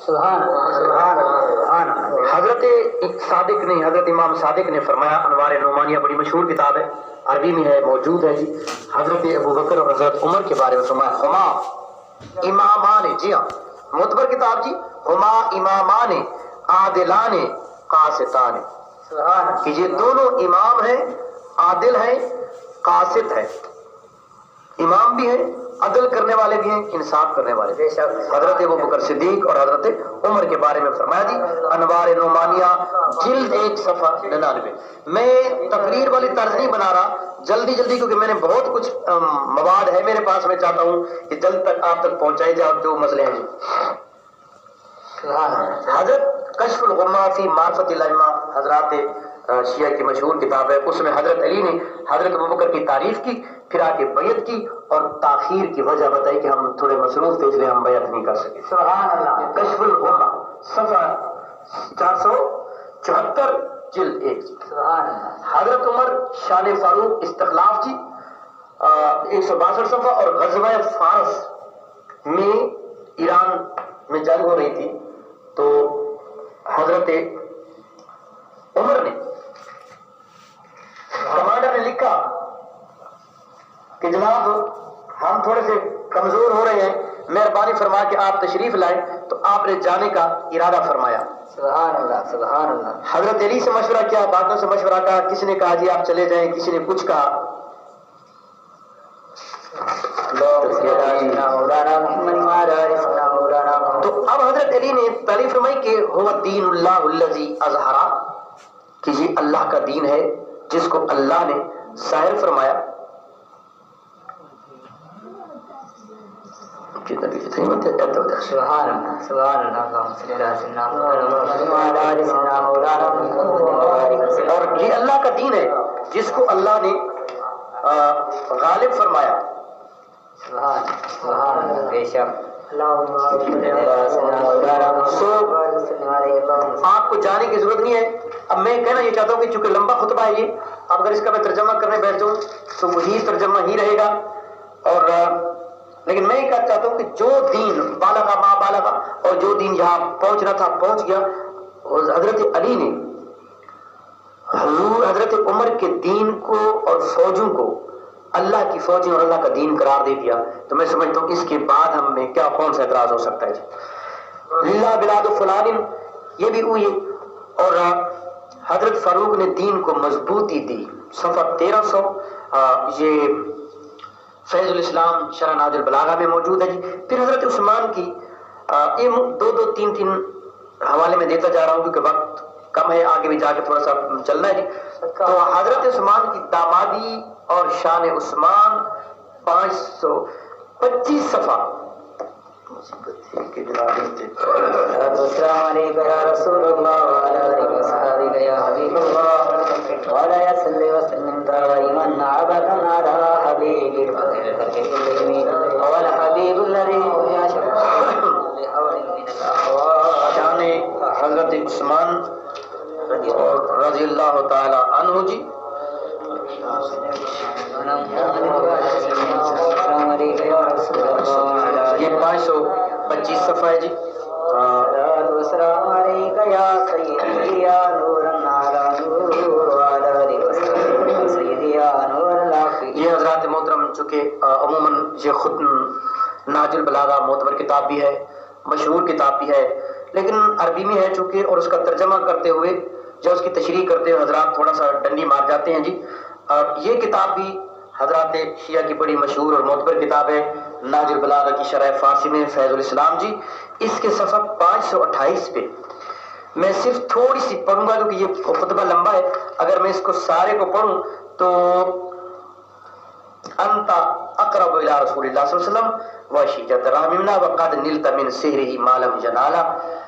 سبحان سبحان حضرت صادق نے حضرت امام صادق نے فرمایا، انوار نعمانیہ بڑی مشہور کتاب ہے، عربی میں ہے، موجود ہے جی. حضرت ابو بکر اور حضرت عمر کے بارے میں فرمایا، ہما امامان، جی ہاں معتبر کتاب جی، ہما امامان عادلان قاسطان، کہ یہ دونوں امام ہیں، عادل ہیں، قاسط ہیں. امام بھی ہیں، عدل کرنے والے بھی ہیں، انصاف کرنے والے بھی ہیں. حضرت ابو بکر صدیق اور حضرت عمر کے بارے میں فرمایا جی، انوار نعمانیہ جلد 1 صفحہ 99. میں تقریر والی طرز نہیں بنا رہا جلدی کیونکہ میں نے بہت کچھ مواد ہے میرے پاس، میں چاہتا ہوں کہ جلد تک آپ تک پہنچائی جائے جو مسئلے ہیں جی. حضرت کشف الغمہ فی معرفت الائمہ حضرات شیعہ کی مشہور کتاب ہے، اس میں حضرت علی نے حضرت ابوبکر کی تعریف کی، پھر آ کے بیعت کی اور تاخیر کی وجہ بتائی کہ ہم تھوڑے مصروف تھے اس لیے ہم بیعت نہیں کر سکے. سبحان اللہ. کشف الغمہ صفحہ 474 جلد 1. سبحان اللہ. حضرت عمر شان فاروق استخلاف جی 162 صفحہ. اور غزوہ فارس میں ایران میں جنگ ہو رہی تھی تو حضرت عمر نے کمانڈر نے لکھا کہ جناب ہم تھوڑے سے کمزور ہو رہے ہیں، مہربانی فرما کے آپ تشریف لائیں. تو آپ نے جانے کا ارادہ فرمایا. سبحان اللہ سبحان اللہ. حضرت علی سے مشورہ کیا، باقیوں سے مشورہ کہا، کسی نے کہا جی آپ چلے جائیں، کسی نے کچھ کہا. تو اب حضرت علی نے تعریف فرمائی کہ هو دین اللہ الذی اظہر، کہ یہ اللہ کا دین ہے جس کو اللہ نے ظاہر فرمایا. سبحان اللہ سبحان اللہ. اور یہ اللہ کا دین ہے جس کو اللہ نے غالب فرمایا. بے شک. آپ کو جانے کی ضرورت نہیں ہے. اب میں کہنا یہ چاہتا ہوں کہ چونکہ لمبا خطبہ ہے یہ، اب اگر اس کا میں ترجمہ کرنے بیٹھ جاؤں تو وہی ترجمہ ہی رہے گا. اور لیکن میں یہ کہنا چاہتا ہوں کہ جو دین بالغ ما بالغ، اور جو دین یہاں پہنچنا تھا پہنچ گیا. حضرت علی نے حضرت عمر کے دین کو اور فوجوں کو اللہ کی فوجیں اور اللہ کا دین قرار دے دیا. تو میں سمجھتا ہوں اس کے بعد ہم میں کیا کون سا اعتراض ہو سکتا ہے جی. للہ بلاد فلان یہ بھی ہوئی. اور حضرت فاروق نے دین کو مضبوطی دی. صفحہ 1300 یہ فیض الاسلام شرح ناج البلاغہ میں موجود ہے جی. پھر حضرت عثمان کی یہ 2-3 حوالے میں دیتا جا رہا ہوں کیونکہ وقت کم ہے، آگے بھی جا کے تھوڑا سا چلنا ہے جی. تو حضرت عثمان کی دامادی اور شان عثمان 525 صفحہ. السلام علیکم یا رسول اللہ وعلی آلہ وصحبہ یا حبیب اللہ وعلی صلی وسلم دائما ابدا علی حبیب والحبیب الذی شان حضرت عثمان رضی اللہ تعالی عنہ جی. یہ 525 صفحہ ہے جی. یہ حضرات محترم چونکہ عموماً یہ خود ناج البلاغہ معتبر کتاب بھی ہے، مشہور کتاب بھی ہے، لیکن عربی میں ہے چونکہ، اور اس کا ترجمہ کرتے ہوئے جو اس کی تشریح کرتے ہوئے حضرات تھوڑا سا ڈنڈی مار جاتے ہیں جی. اور یہ کتاب بھی حضرات شیعہ کی بڑی مشہور اور معتبر کتاب ہے، ناج البلاغہ کی شرح فارسی میں فیض الاسلام جی. اس کے صفحہ 528 پہ میں صرف تھوڑی سی پڑھوں گا کیونکہ یہ خطبہ لمبا ہے. اگر میں اس کو سارے کو پڑھوں تو انت اقرب الى رسول اللہ صلی اللہ علیہ وسلم وشیجت رحمنا وقد نلت من سحرہ ما لم ینالا.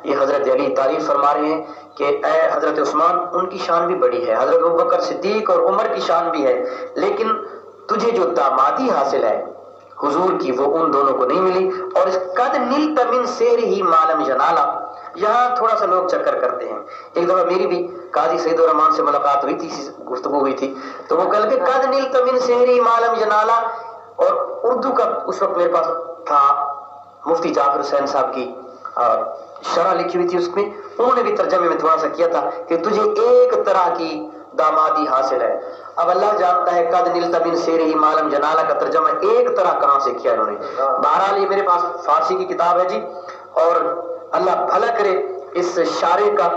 یہ حضرت علی تعریف فرما رہے ہیں کہ اے حضرت عثمان، ان کی شان بھی بڑی ہے، حضرت ابوبکر صدیق اور عمر کی شان بھی ہے، لیکن تجھے جو دامادی حاصل ہے حضور کی وہ ان دونوں کو نہیں ملی. اور اس قد نلت من سحرہ ما لم ینالا، یہاں تھوڑا سا لوگ چکر کرتے ہیں. ایک دفعہ میری بھی قاضی سعید الرحمان سے ملاقات ہوئی تھی، گفتگو ہوئی تھی، تو وہ کہا کہ قد نلت من سحرہ ما لم ینالا. اور اردو کا اس وقت میرے پاس تھا مفتی جعفر حسین صاحب کی شرح لکھی ہوئی تھی اس میں، انہوں نے بھی ترجمے میں تھوڑا سا کیا تھا کہ تجھے ایک طرح کی دامادی حاصل ہے. اب اللہ جانتا ہے قد نلت من سیرہ معلم جنالہ کا ترجمہ ایک طرح کہاں سے کیا انہوں نے. بہرحال یہ میرے پاس فارسی کی کتاب ہے جی، اور اللہ بھلا کرے اس شارح کا،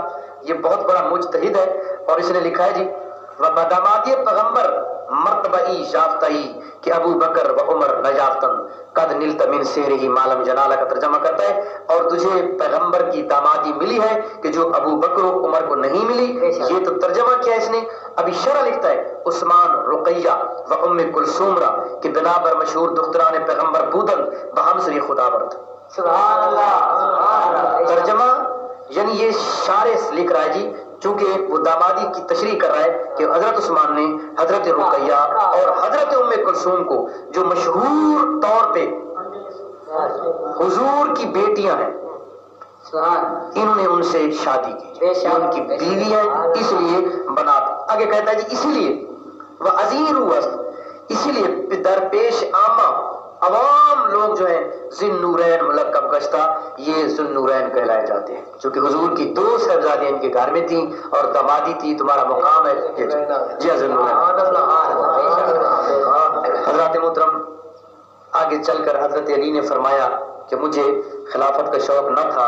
یہ بہت بڑا مجتہد ہے، اور اس نے لکھا ہے جی بدامادی پیغمبر مرتبہ یافتہی کہ ابو بکر و عمر نجافتن قد نلت من سیرہ معلم جنالہ کا ترجمہ کرتا ہے، اور تجھے پیغمبر کی دامادی ملی ہے کہ جو ابو بکر و عمر کو نہیں ملی. یہ تو ترجمہ کیا اس نے. ابھی شرح لکھتا ہے عثمان رقیہ و ام کلثوم را کہ بنا پر مشہور دختران پیغمبر بودن بہم سری خدا برد. سبحان اللہ. ترجمہ یعنی یہ شارح لکھ رہا ہے جی، چونکہ وہ دامادی کی تشریح کر رہا ہے کہ حضرت عثمان نے حضرت رقیہ اور حضرت ام کلثوم کو، جو مشہور طور پہ حضور کی بیٹیاں ہیں، انہوں نے ان سے شادی کی، ان کی بیوی ہے، اس لیے بنات. آگے کہتا ہے جی اسی لیے وہ عزیر وسط، اسی لیے درپیش عامہ عوام لوگ جو ہیں ذن نورین ملقب گشتہ، یہ ذن نورین کہلائے جاتے ہیں، چونکہ حضور کی 2 صاحبزادیاں ان کے گھر میں تھیں اور دامادی تھی. تمہارا مقام ہے جی ذن نورین. حضرات محترم، آگے چل کر حضرت علی نے فرمایا کہ مجھے خلافت کا شوق نہ تھا،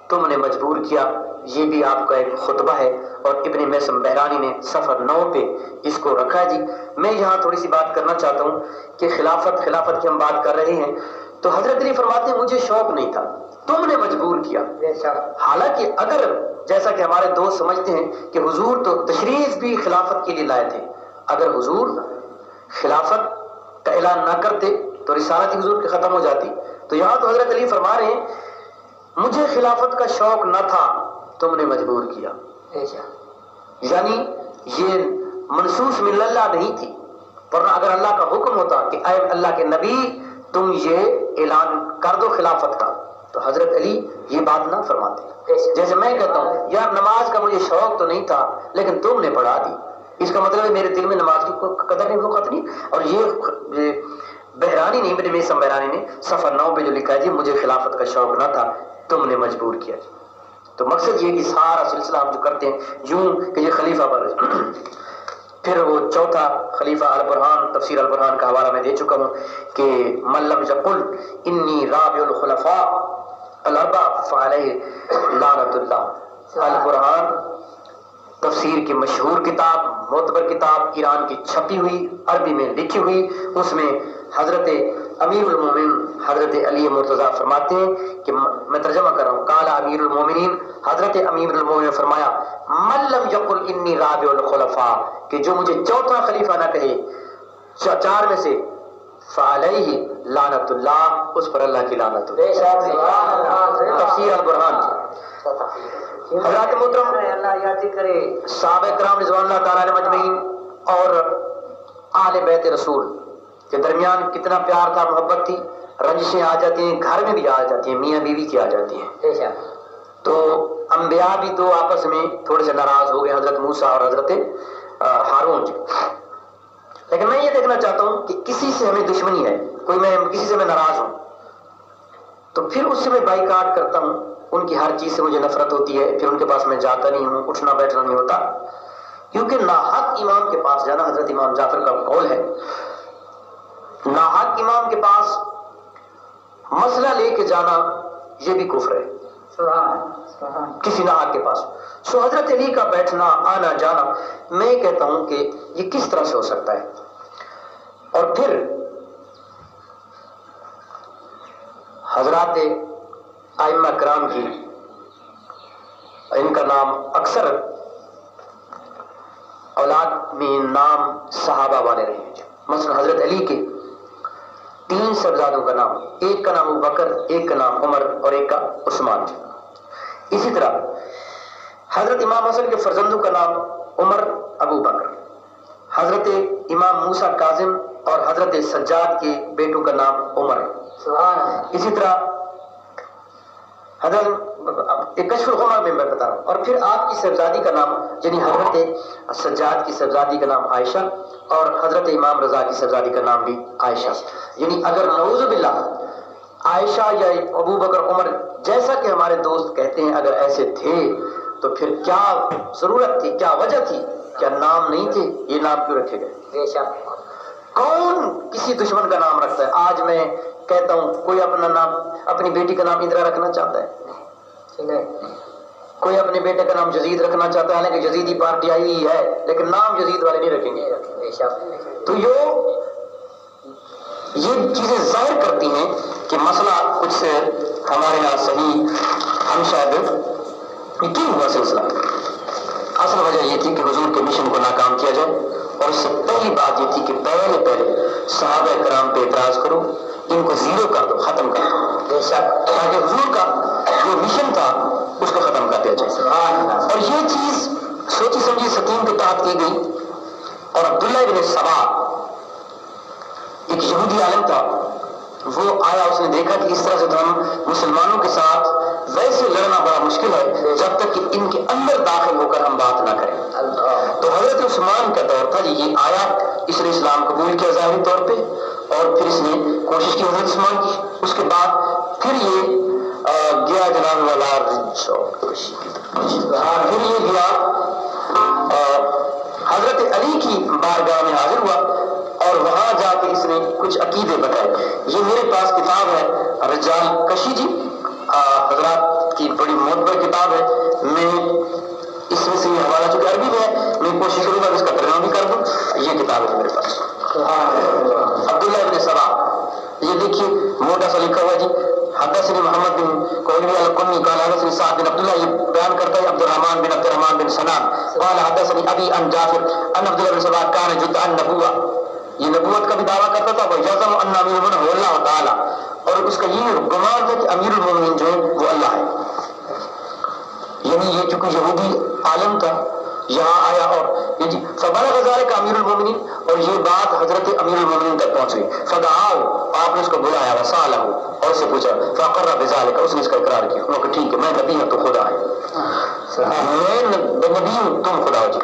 تم نے مجبور کیا. یہ بھی آپ کا ایک خطبہ ہے، اور ابن میسم بحرانی نے صفحہ 9 پہ اس کو رکھا ہے جی. میں یہاں تھوڑی سی بات کرنا چاہتا ہوں کہ خلافت کی ہم بات کر رہے ہیں تو حضرت علی فرماتے ہیں مجھے شوق نہیں تھا، تم نے مجبور کیا. حالانکہ اگر جیسا کہ ہمارے دوست سمجھتے ہیں کہ حضور تو تشریف بھی خلافت کے لیے لائے تھے، اگر حضور خلافت کا اعلان نہ کرتے تو رسالت حضور کی ختم ہو جاتی. تو یہاں تو حضرت علی فرما رہے ہیں مجھے خلافت کا شوق نہ تھا، تم نے مجبور کیا. یعنی یہ منصوص من اللہ نہیں تھی، ورنہ اگر اللہ کا حکم ہوتا کہ اے اللہ کے نبی تم یہ اعلان کر دو خلافت کا، تو حضرت علی یہ بات نہ فرماتے. جیسے میں کہتا ہوں یار نماز کا مجھے شوق تو نہیں تھا لیکن تم نے پڑھا دی، اس کا مطلب ہے میرے دل میں نماز کی کوئی قدر نہیں، وقت نہیں. اور یہ بحرانی نہیں، ابن میسم بحرانی نے صفحہ 9 پہ جو لکھا ہے جی مجھے خلافت کا شوق نہ تھا، تم نے مجبور کیا. تو مقصد یہ کہ سارا سلسلہ ہم جو کرتے ہیں یوں کہ یہ خلیفہ پر پھر وہ چوتھا خلیفہ البرہان، تفسیر البرہان کا حوالہ میں دے چکا ہوں کہ من لم یقل انی رابع الخلفاء الاربع فعلیہ لعنت اللہ. البرہان تفسیر کی مشہور کتاب، معتبر کتاب، ایران کی چھپی ہوئی، عربی میں لکھی ہوئی. اس میں حضرت امیر المومنین حضرت علی مرتضیٰ فرماتے ہیں کہ میں ترجمہ کر رہا ہوں، قال امیر المومنین، حضرت امیر المومنین نے فرمایا من لم یقل انی رابع الخلفاء، کہ جو مجھے چوتھا خلیفہ نہ کہے 4 میں سے، فعلیہ لعنت اللہ، اس پر اللہ کی لعنت ہو. تفسیر البرہان. حضرات محترم، اللہ یاد کرے صحابہ کرام رضوان اللہ تعالیٰ علیہم اجمعین اور اہل بیت رسول کے درمیان کتنا پیار تھا، محبت تھی. رنجشیں آ جاتی ہیں، گھر میں بھی آ جاتی ہیں، میاں بیوی کی آ جاتی ہیں. تو انبیاء بھی 2 آپس میں تھوڑے سے ناراض ہو گئے، حضرت موسیٰ اور حضرت ہارون. لیکن میں یہ دیکھنا چاہتا ہوں کہ کسی سے ہمیں دشمنی ہے، کسی سے میں ناراض ہوں تو پھر اس سے میں بائیکاٹ کرتا ہوں، ان کی ہر چیز سے مجھے نفرت ہوتی ہے، پھر ان کے پاس میں جاتا نہیں ہوں، اٹھنا بیٹھنا نہیں ہوتا. کیونکہ ناحق امام کے پاس جانا، حضرت امام جعفر کا قول ہے، ناحق امام کے پاس مسئلہ لے کے جانا یہ بھی کفر ہے. کسی ناحق کے پاس. سو حضرت علی کا بیٹھنا آنا جانا میں کہتا ہوں کہ یہ کس طرح سے ہو سکتا ہے. اور پھر حضرات ائمہ کرام کی، ان کا نام اکثر اولاد میں نام صحابہ والے رہے ہیں. مثلا حضرت علی کے 3 صاحبزادوں کا نام، ایک کا نام ابو بکر، ایک کا نام عمر اور ایک کا عثمان. اسی طرح حضرت امام حسن کے فرزندوں کا نام عمر، ابو بکر. حضرت امام موسیٰ کاظم اور حضرت سجاد کے بیٹوں کا نام عمر. اسی طرح حضرت کشف الغمہ میں بتا رہا ہوں. اور پھر آپ کی صاحبزادی کا نام، یعنی حضرت سجاد کی صاحبزادی کا نام عائشہ، اور حضرت امام رضا کی صاحبزادی کا نام بھی عائشہ. یعنی اگر نعوذ باللہ عائشہ یا ابو بکر عمر جیسا کہ ہمارے دوست کہتے ہیں اگر ایسے تھے تو پھر کیا ضرورت تھی, کیا وجہ تھی, کیا نام نہیں تھے, یہ نام کیوں رکھے گئے؟ بے شک کون کسی دشمن کا نام رکھتا ہے؟ آج میں کہتا ہوں کوئی اپنا نام, اپنی بیٹی کا نام اندرا رکھنا چاہتا ہے, کوئی اپنے بیٹے کا نام جزید رکھنا چاہتا ہے, حالانکہ جزیدی پارٹی آئی ہوئی ہے لیکن نام جزید والے نہیں رکھیں گے. بے شک تو یہ چیزیں ظاہر کرتی ہیں کہ مسئلہ کچھ ہمارے یہاں صحیح ہم شاید یہ کیوں ہوا سلسلہ. اصل وجہ یہ تھی کہ حضور کے مشن کو ناکام کیا جائے, اور اس سے پہلی بات یہ تھی کہ پہلے صحابہ کرام پہ اعتراض کرو, ان کو زیرو کر دو, ختم کر دو, بے شک تاکہ حضور کا جو مشن تھا اس کو ختم کر دیا جائے. اور یہ چیز سوچی سمجھی سکیم کے تحت کی گئی. اور عبداللہ ابن سبا ایک یہودی عالم تھا, وہ آیا, اس نے دیکھا کہ اس طرح سے تو ہم مسلمانوں کے ساتھ ویسے لڑنا بڑا مشکل ہے جب تک کہ ان کے اندر داخل ہو کر ہم بات نہ کریں. تو حضرت عثمان کا دور تھا, یہ آیا, اس نے اسلام قبول کیا ظاہری طور پہ, اور پھر اس نے کوشش کی حضرت عثمان کی. اس کے بعد پھر یہ گیا جناب والا, پھر یہ گیا حضرت علی کی بارگاہ میں حاضر ہوا, اور وہاں جا کے اس نے کچھ عقیدے بتائے. یہ میرے پاس کتاب ہے رجال کشی جی, حضرات کی بڑی معتبر کتاب ہے. میں اس میں سے یہ حوالہ چونکہ عربی میں ہے, میں کوشش کروں گا اس کا ترجمہ بھی کر دوں. یہ کتاب ہے میرے پاس, عبداللہ ابن سبا. یہ دیکھیے موٹا سا لکھا ہوا جی, حدثني محمد بن قولي القني قال حدثني سعد بن عبد الله, یہ بیان کرتا ہے عبد الرحمن بن سنان قال حدثني ابي عن جعفر ان عبد الله بن سبا كان جدع النبوة, یہ نبوت کا بھی دعویٰ کرتا تھا. وہ یزعم ان امیر المؤمنین هو اللہ تعالی, اور اس کا یہ گمان تھا کہ امیر المؤمنین جو ہے وہ اللہ ہے. یعنی یہ چونکہ یہودی عالم تھا, یہاں آیا اور یہ جی فبلغ ذلك امیر المؤمنین, اور یہ بات حضرت امیر المؤمنین تک پہنچ گئی. فدعاه, آپ نے اس کو بلایا, وسالہ, اور اس سے پوچھا, فقر بذلك, اس نے اس کا اقرار کیا. انہوں نے کہا ٹھیک ہے, میں نبی ہوں تو خدا ہے, میں نبی ہوں تم خدا ہو جی.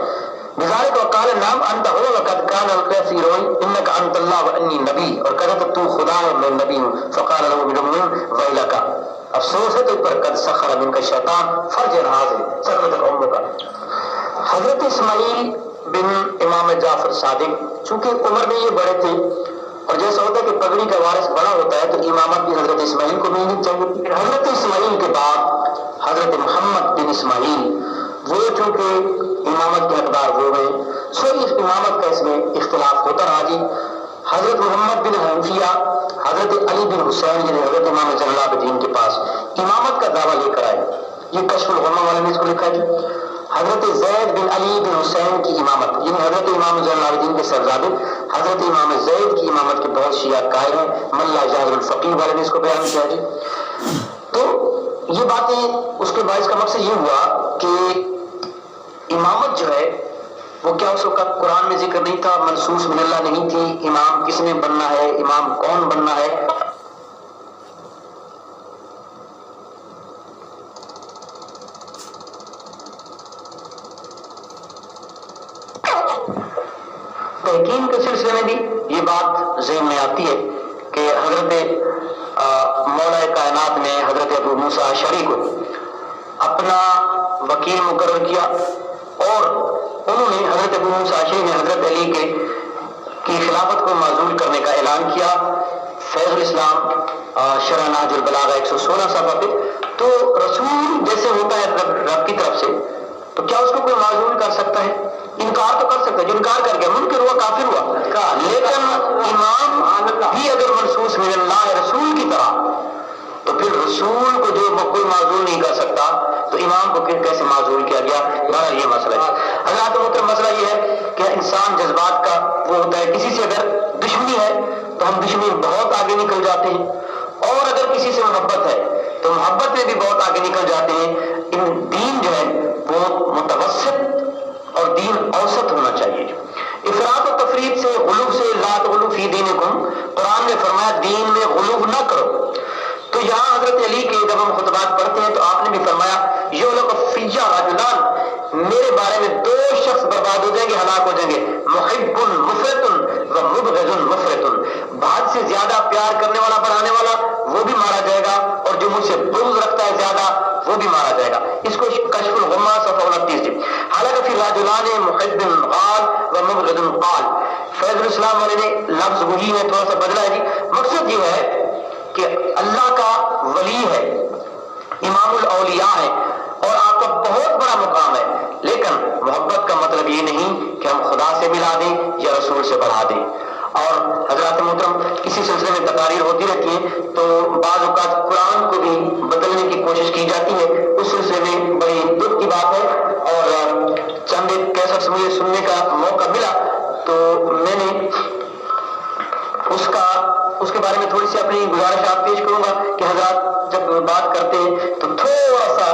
بذلك وقال نعم انت هو وقد كان الكافرون انك انت الله واني نبی, اور کہا تو خدا ہے میں نبی ہوں. فقال له من المؤمنين ويلك, افسوس ہے تو پر قد سخر منك الشیطان فرجا هذه سخرت امك. حضرت اسماعیل بن امام جعفر صادق چونکہ عمر میں یہ بڑے تھے, اور جیسا ہوتا ہے کہ پگڑی کا وارث بڑا ہوتا ہے تو امامت بھی حضرت اسماعیل کو ملنی چاہیے. حضرت اسماعیل کے بعد حضرت محمد بن اسماعیل, وہ چونکہ امامت کے حقدار وہ ہیں, سو اس امامت کا اس میں اختلاف ہوتا رہا جی. حضرت محمد بن حنفیہ حضرت علی بن حسین یعنی حضرت امام زین العابدین کے پاس امامت کا دعویٰ لے کر آئے. یہ کشف الغمہ والے نے اس کو لکھا جی. حضرت زید بن علی بن حسین کی امامت, یعنی حضرت امام زین العابدین کے صاحبزادے حضرت امام زید کی امامت کے بہت شیعہ قائل ہیں. ملا جاہر الفقیہ والے نے اس کو بیان کیا جی. تو یہ باتیں اس کے باعث کا مقصد یہ ہوا کہ امامت جو ہے وہ کیا اس وقت قرآن میں ذکر نہیں تھا, منصوص من اللہ نہیں تھی, امام کس نے بننا ہے, امام کون بننا ہے. تحقیم کے سلسلے میں بھی یہ بات ذہن میں آتی ہے کہ حضرت مولا کائنات نے حضرت ابو موسیٰ اشعری کو اپنا وکیل مقرر کیا, اور انہوں نے حضرت ابو موسیٰ اشعری نے حضرت علی کی خلافت کو معزول کرنے کا اعلان کیا. فیض الاسلام شرح نہج البلاغہ 116 صفحہ پہ. تو رسول جیسے ہوتا ہے رب کی طرف سے, تو کیا اس کو کوئی معزول کر سکتا ہے؟ انکار تو کر سکتا ہے, جو انکار کر گیا منکر ہوا, کافر ہوا. لیکن امام بھی اگر منصوص من اللہ رسول کی طرح, تو پھر رسول کو جو کوئی معزول نہیں کر سکتا تو امام کو کیسے معزول کیا گیا؟ بہرحال یہ مسئلہ ہے. حضرات محترم مسئلہ یہ ہے کہ انسان جذبات کا وہ ہوتا ہے, کسی سے اگر دشمنی ہے تو ہم دشمنی بہت آگے نکل جاتے ہیں, اور اگر کسی سے محبت ہے تو محبت میں بھی بہت آگے نکل جاتے ہیں. دین جو ہے وہ متوسط اور دین اوسط ہونا چاہیے. افراط و تفریط سے, غلو سے, لا تغلو فی دینکم, قرآن نے فرمایا دین میں غلو نہ کرو. تو یہاں حضرت علی کے جب ہم خطبات پڑھتے ہیں تو آپ نے بھی فرمایا یہلک فیہ رجلان, میرے بارے میں دو شخص برباد ہو جائیں گے, ہلاک ہو جائیں گے. محب مفرط و مبغض مفرط, بہت سے زیادہ پیار کرنے والا بڑھانے والا وہ بھی مارا جائے گا, اور جو مجھ سے بغض رکھتا ہے وہ بھی مارا جائے گا. اس کو کشف الغمہ صفحہ 29 جی. حالانکہ فی راجلان محب قال و مبغض قال. فیض الاسلام والے نے لفظ وہی ہے، تھوڑا سا بدلا ہے جی. مقصد یہ ہے کہ اللہ کا ولی ہے، امام الاولیاء ہے اور آپ کا بہت بڑا مقام ہے، لیکن محبت کا مطلب یہ نہیں کہ ہم خدا سے ملا دیں یا رسول سے بڑھا دیں. اور حضرات محترم اسی سلسلے میں تقاریر ہوتی رہتی ہیں، تو بعض اوقات قرآن کو بھی بدلنے کی کوشش کی جاتی ہے. اس سلسلے میں بڑی دکھ کی بات ہے، اور چند ایک کیسٹ مجھے سننے کا موقع ملا تو میں نے اس کے بارے میں تھوڑی سی اپنی گزارشات پیش کروں گا کہ حضرات جب بات کرتے ہیں تو تھوڑا سا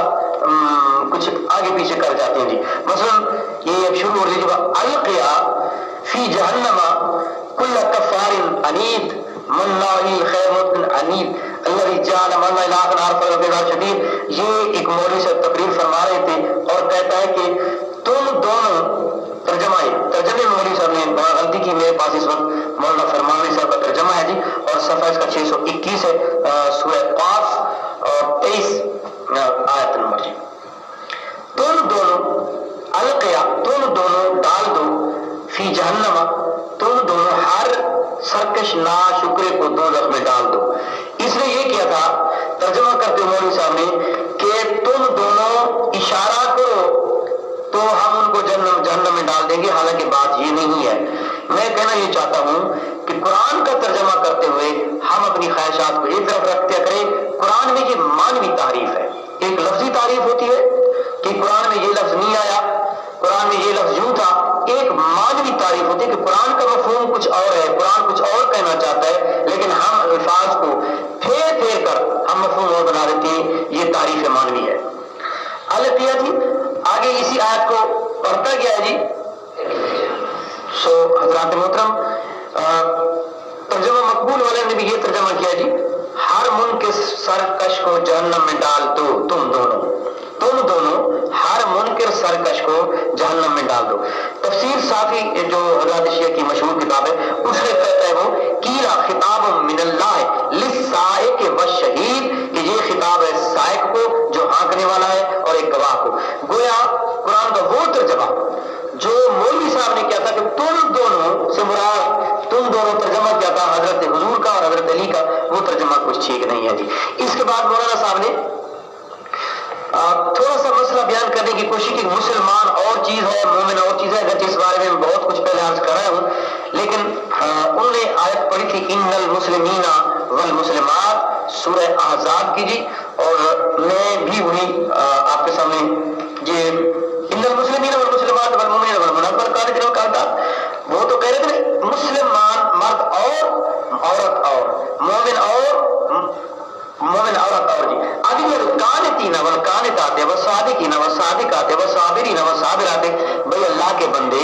کچھ آگے پیچھے کر جاتے ہیں جی. مثلا یہ اب شروع ہو لیجیے گا: القیا فی جہنم کل کفار عنید مناع خیر مدن عنید الذی جعل مع اللہ الہ آخر فغیر شدید. یہ ایک مولوی سے تقریر فرما رہے تھے اور کہتا ہے کہ تم دونوں ترجمے مولوی صاحب نے غلطی کی، میرے پاس اس وقت مولانا فرمانے صاحب کا ترجمہ ہے جی، اور صفحہ اس کا 621 ہے، سورہ قاف اور 23 آیت نمبر جی. تم دونوں القیا، تم دونوں ڈال دو، فی جہنم، تم دونوں ہر سرکش ناشکرے کو دوزخ میں ڈال دو. اس نے یہ کیا تھا ترجمہ کرتے مولوی صاحب نے کہ تم دونوں اشارہ کرو تو ہم ان کو جہنم میں ڈال دیں گے. حالانکہ بات یہ نہیں ہے. میں کہنا یہ چاہتا ہوں کہ قرآن کا ترجمہ کرتے ہوئے ہم اپنی خواہشات کو ایک طرف رکھتے کریں. قرآن میں یہ مانوی تعریف ہے، ایک لفظی تعریف ہوتی ہے کہ قرآن میں یہ لفظ نہیں آیا، قرآن میں یہ لفظ یوں تھا. ایک مانوی تعریف ہوتی ہے کہ قرآن کا مفہوم کچھ اور ہے، قرآن کچھ اور کہنا چاہتا ہے، لیکن ہم الفاظ کو پھیر پھیر کر ہم مفہوم اور بنا دیتے ہیں. یہ تعریف مانوی ہے. القیا جی آگے اسی آیت کو پڑھتا گیا ہے جی. سو حضرات محترم ترجمہ مقبول والے نے بھی یہ ترجمہ کیا جی: ہر منکر سرکش کو جہنم میں ڈال دو. تم دونوں ہر منکر سرکش کو جہنم میں ڈال دو. تفسیر صافی جو حضرات شیعہ کی مشہور کتاب ہے، اس میں کہتا ہے وہ کیلا خطاب من اللہ للسائق والشہید، کہ یہ خطاب ہے سائق کو جو ہانکنے والا ہے اور ایک گواہ کو. گویا قرآن کا وہ ترجمہ جو مولوی صاحب نے کیا تھا کہ تم دونوں سے مراد تم دونوں ترجمہ کیا تھا حضرت حضور کا اور حضرت علی کا، وہ ترجمہ کچھ ٹھیک نہیں ہے جی. اس کے بعد مولانا صاحب نے تھوڑا سا مسئلہ بیان کرنے کی کوشش کی. مسلمان اور چیز ہے، مومن اور چیز ہے، اگرچہ اس بارے میں بہت کچھ پہلے عرض کر رہا ہوں، لیکن انہوں نے آیت پڑھی تھی ان المسلمین والمسلمات، سورہ احزاب کی جی. اور میں بھی وہی آپ کے سامنے یہ ان المسلمین والمسلمات والمؤمنین والمؤمنات والقانتین والقانتات، وہ تو کہہ رہے تھے مسلمان مرد اور عورت اور مومن عورت اور جی. ابھی یہ قانتین والقانتات والصادقین والصادقات والصابرین والصابرات، بھئی اللہ کے بندے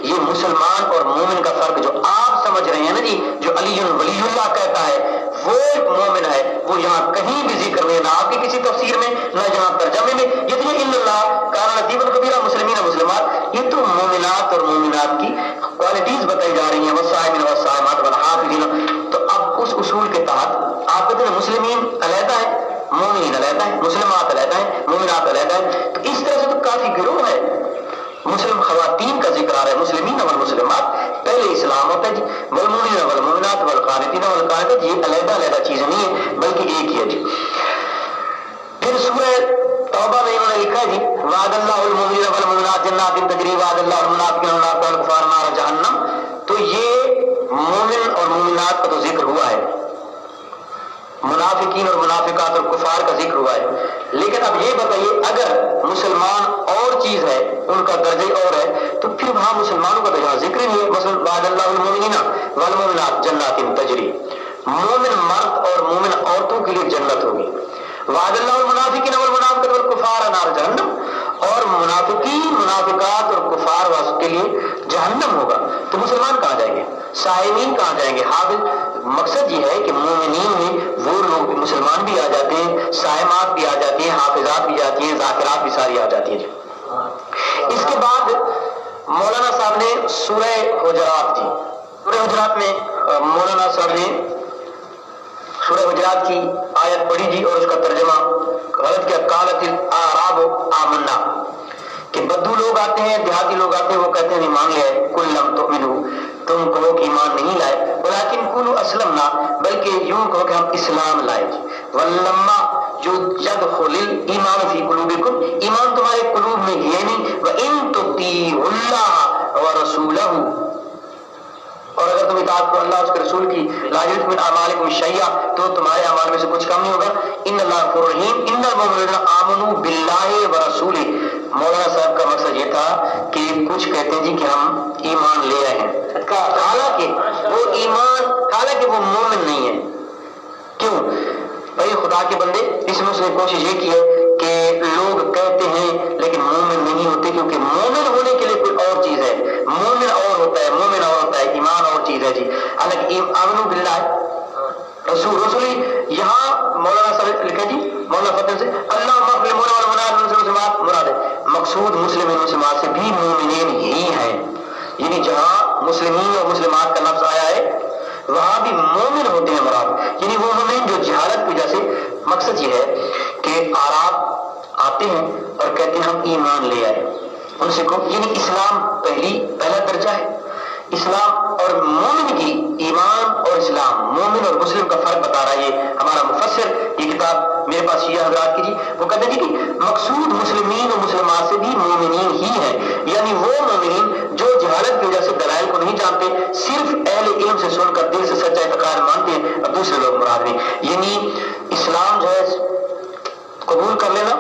یہ مسلمان اور مومن کا فرق جو آپ سمجھ رہے ہیں نا جی، جو علی ولی اللہ کہتا ہے وہ ایک مومن ہے، وہ یہاں کہیں بھی ذکر نہیں، نہ آپ کی کسی تفسیر میں نہ یہاں ترجمے میں. یہ تو ان اللہ کان لطیفا خبیرا مسلمین مسلمات، یہ تو مومنات اور مومنات کی کوالٹیز بتائی جا رہی ہیں. والصائمین والصائمات والحافظین. تو اب اس اصول کے تحت آپ کہتے ہیں مسلمین علیحدہ ہے، مومنین علیحدہ ہے، مسلمات علیحدہ ہیں، مومنات علیحدہ ہیں. تو اس طرح سے تو کافی گروہ ہے. مسلم خواتین کا ذکر آ رہا ہے، مسلمین والمسلمات، پہلے اسلام ہوتا ہے جی. والمؤمنین والمؤمنات والقانتین والقانتات، یہ علیحدہ علیحدہ چیزیں نہیں ہے بلکہ ایک ہی ہے جی. پھر سورہ توبہ میں انہوں نے لکھا ہے جی: وعد اللہ المؤمنین والمؤمنات جنات تجری وعد اللہ المنافقین والکفار نار جہنم. تو یہ مومن اور مومنات کا تو ذکر ہوا ہے، منافقین اور منافقات اور کفار کا ذکر ہوا ہے، لیکن اب یہ بتائیے اگر مسلمان اور چیز ہے، ان کا درجہ اور ہے، تو پھر وہاں مسلمانوں کا تو یہاں ذکر ہی نہیں ہے. مثلا وعد اللہ المؤمنین والمؤمنات جنات تجری، مومن مرد اور مومن عورتوں کے لیے جنت ہوگی. وعد اللہ المنافقین والمنافقات والکفار نار جہنم، اور منافقین منافقات اور کفار کے لیے جہنم ہوگا. تو مسلمان کہاں جائیں گے؟ صائمین کہاں جائیں گے؟ حافظ. مقصد یہ ہے کہ مومنین میں وہ لوگ مسلمان بھی آ جاتے ہیں، صائمات بھی آ جاتی ہیں، حافظات بھی جاتی ہیں، ذاکرات بھی ساری آ جاتی ہیں. اس کے بعد مولانا صاحب نے سورہ حجرات جی، سورہ حجرات میں مولانا صاحب نے سورہ حجرات کی آیت پڑھی جی اور اس کا ترجمہ غلط کیا، قالت الاعراب آمنا، کہ بدو لوگ آتے ہیں، دیہاتی لوگ آتے ہیں، وہ کہتے ہیں ایمان لے آئے، قل لم تؤمنوا، تم کہو کہ ایمان نہیں لائے، ولکن قولوا اسلمنا، بلکہ یوں کہو کہ ہم اسلام لائے، ولما يدخل الایمان فی قلوبکم، ایمان تمہارے قلوب میں ہے نہیں، وان تطیعوا اللہ ورسولہ، اور اگر تم اطاعت کرو اللہ اس کے رسول کی، لا یلدکم من اعمالکم شیئا، تو تمہارے اعمال میں سے کچھ کم نہیں ہوگا، ان اللہ غفور رحیم، ان المؤمنین آمنوا باللہ ورسولہ۔ مولانا صاحب کا مقصد یہ تھا کہ کچھ کہتے ہیں جی کہ ہم ایمان لے آئے ہیں، حالانکہ وہ مومن نہیں ہے۔ کیوں بھائی خدا کے بندے، اس میں اس نے کوشش یہ کی ہے کہ لوگ کہتے ہیں لیکن مومن نہیں ہوتے، کیونکہ مومن ہونے کے لیے کوئی اور چیز ہے، مومن اور ہوتا ہے، مومن اور ہوتا ہے، ایمان اور چیز ہے جی۔ حالانکہ آمنوا باللہ رسولی، یہاں مولانا صاحب لکھا جی مولانا فتح سے اللہ مغفر والمنات مراد ہے، مقصود مسلم مسلمات سے بھی مومنین ہی ہیں، یعنی جہاں مسلمین اور مسلمات کا لفظ آیا ہے وہاں بھی مومن ہوتے ہیں مراد، یعنی وہ مومن جو جہالت کی وجہ سے، مقصد یہ ہے کہ اعراب آتے ہیں اور کہتے ہیں ہم ایمان لے آئے، ان سے کہو، یعنی اسلام پہلا درجہ ہے، اسلام اور مومن کی، ایمان اور اسلام، مومن اور مسلم کا فرق بتا رہا ہے یہ ہمارا مفسر، یہ کتاب میرے پاس شیعہ حضرات کی جی، وہ کہتے ہیں کہ مقصود مسلمین اور مسلمات سے بھی مومنین ہی ہیں، یعنی وہ مومنین جو جہالت کی وجہ سے دلائل کو نہیں جانتے، صرف اہل علم سے سن کر دل سے سچا اعتقاد مانتے ہیں، اور دوسرے لوگ مراد نہیں، یعنی اسلام جو ہے قبول کر لینا،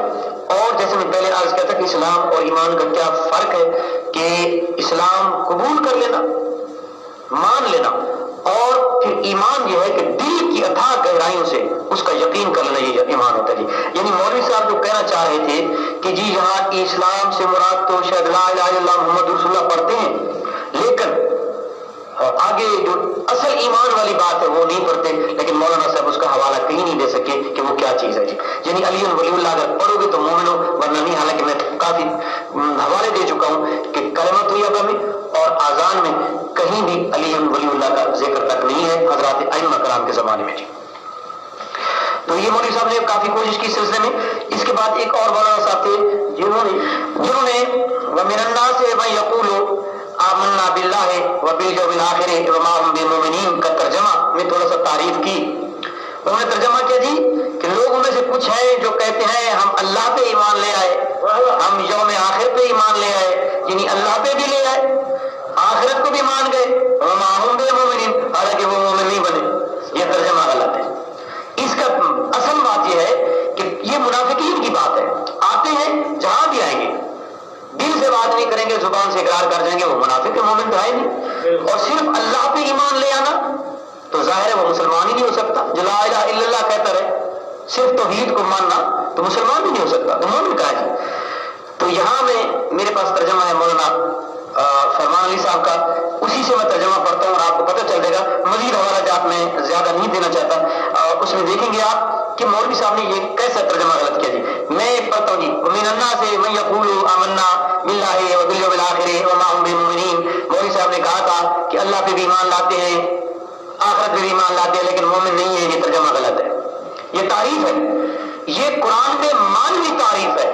اور جیسے میں پہلے عرض کیا تھا کہ اسلام اور ایمان کا کیا فرق ہے، کہ اسلام قبول کر لینا، مان لینا، اور پھر ایمان یہ ہے کہ دل کی اتھاہ گہرائیوں سے اس کا یقین کر لینا، یہ ایمان ہوتا ہے جی۔ یعنی مولوی صاحب جو کہنا چاہ رہے تھے کہ جی یہاں اسلام سے مراد تو شاید لا الہ الا اللہ محمد رسول اللہ پڑھتے ہیں، لیکن آگے جو اصل ایمان والی بات ہے وہ نہیں پڑھتے، لیکن مولانا صاحب اس کا حوالہ کہیں نہیں دے سکے کہ وہ کیا چیز ہے جی، یعنی علی ولی اللہ اگر پڑھو گے تو مومن ہو، ورنہ نہیں، حالانکہ میں کافی حوالے دے چکا ہوں کہ کلمہ طیبہ میں اور آذان میں کہیں بھی علی ولی اللہ کا ذکر تک نہیں ہے حضرات ائمہ کرام کے زمانے میں جی۔ تو یہ مولوی صاحب نے کافی کوشش کی اس سلسلے میں۔ اس کے بعد ایک اور مولانا صاحب تھے جنہوں نے وَمِنَ النَّاسِ مَن يَقُولُ آمنا باللہ وبالیوم الآخر وما هم بمؤمنین کا ترجمہ میں تھوڑا سا تعریف کی۔ انہوں نے ترجمہ کیا جی کہ لوگوں میں سے کچھ ہیں جو کہتے ہیں ہم اللہ پہ ایمان لے آئے، ہم یوم آخر پہ ایمان لے آئے، یعنی اللہ پہ بھی لے آئے، آخرت کو بھی مان گئے، وما هم بمؤمنین، حالانکہ وہ مومن نہیں بنے۔ یہ ترجمہ غلط ہے۔ اس کا اصل بات یہ ہے کہ یہ منافقین کی بات ہے، آتے ہیں جہاں بھی آئیں گے دل سے بات نہیں کریں گے، زبان سے اقرار کر جائیں گے، وہ منافق مومن تو ہے نہیں، اور صرف اللہ پہ ایمان لے آنا تو ظاہر ہے وہ مسلمان ہی نہیں ہو سکتا، جو لا الہ الا اللہ کہتا رہے، صرف توحید کو ماننا تو مسلمان بھی نہیں ہو سکتا، تو مومن کہا جی۔ تو یہاں میں میرے پاس ترجمہ ہے مولانا فرمان علی صاحب کا، اسی سے میں ترجمہ پڑھتا ہوں اور آپ کو پتہ چل جائے گا، مزید حوالہ جات میں زیادہ نہیں دینا چاہتا، اس میں دیکھیں گے آپ کہ مولوی صاحب نے یہ کیسا ترجمہ غلط کیا جی۔ میں پڑھتا ہوں جی، وَمِنَ النَّاسِ مَن يَقُولُ آمَنَّا بِاللَّهِ وَبِالْيَوْمِ الْآخِرِ وَمَا هُم بِمُؤْمِنِينَ۔ مولوی صاحب نے کہا تھا کہ اللہ پہ بھی ایمان لاتے ہیں، آخرت پہ بھی ایمان لاتے ہیں، لیکن مومن نہیں ہے، یہ ترجمہ غلط ہے، یہ تعریف ہے، یہ قرآن میں مانوی تعریف ہے۔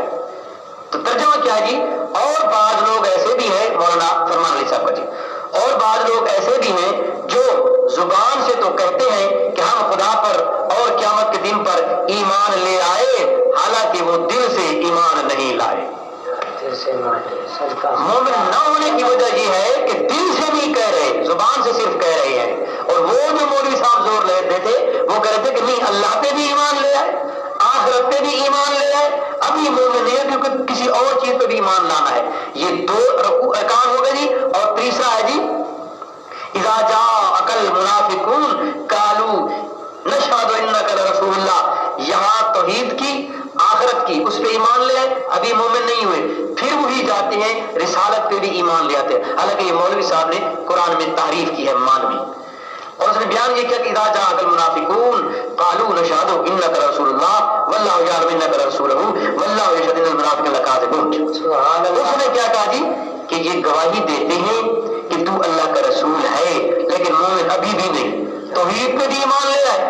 تو ترجمہ کیا ہے جی؟ اور بعض لوگ ایسے بھی ہیں، مولانا فرمان علی صاحب کا جی، اور بعض لوگ ایسے بھی ہیں جو زبان سے تو کہتے ہیں کہ ہم خدا پر اور قیامت کے دن پر ایمان لے آئے، حالانکہ وہ دل سے ایمان نہیں لائے۔ مومن نہ ہونے کی وجہ یہ ہے کہ دل سے نہیں کہہ رہے، زبان سے صرف کہہ رہے ہیں، اور وہ جو مولوی صاحب زور لیتے تھے وہ کہہ رہے تھے کہ نہیں اللہ پہ بھی ایمان لے آئے، آخرت پہ بھی ایمان لے آئے، ابھی مومن نہیں ہے کیونکہ کسی اور چیز پہ بھی ایمان لانا ہے۔ یہ دو ارکان ہو گئے جی، اور تیسرا ہے جی اذا جاءک المنافقون قالوا نشهد انک لرسول اللہ، یہاں توحید کی، آخرت کی، اس پہ ایمان لے آئے، ابھی مومن نہیں ہوئے، پھر وہی جاتے ہیں رسالت پہ بھی ایمان لے آتے ہیں، حالانکہ یہ مولوی صاحب نے قرآن میں تعریف کی ہے مانوی، اور اس نے بیان یہ کیا کہ اذا جاءک المنافقون قالوا نشهد انک رسول اللہ واللہ یعلم انک لرسولہ واللہ یشهد ان المنافقین لکاذبون۔ سبحان اللہ۔ اس نے کیا کہا جی کہ یہ گواہی دیتے ہیں کہ تو اللہ کا رسول ہے، لیکن مومن ابھی بھی نہیں، توحید پہ بھی ایمان لے آئے،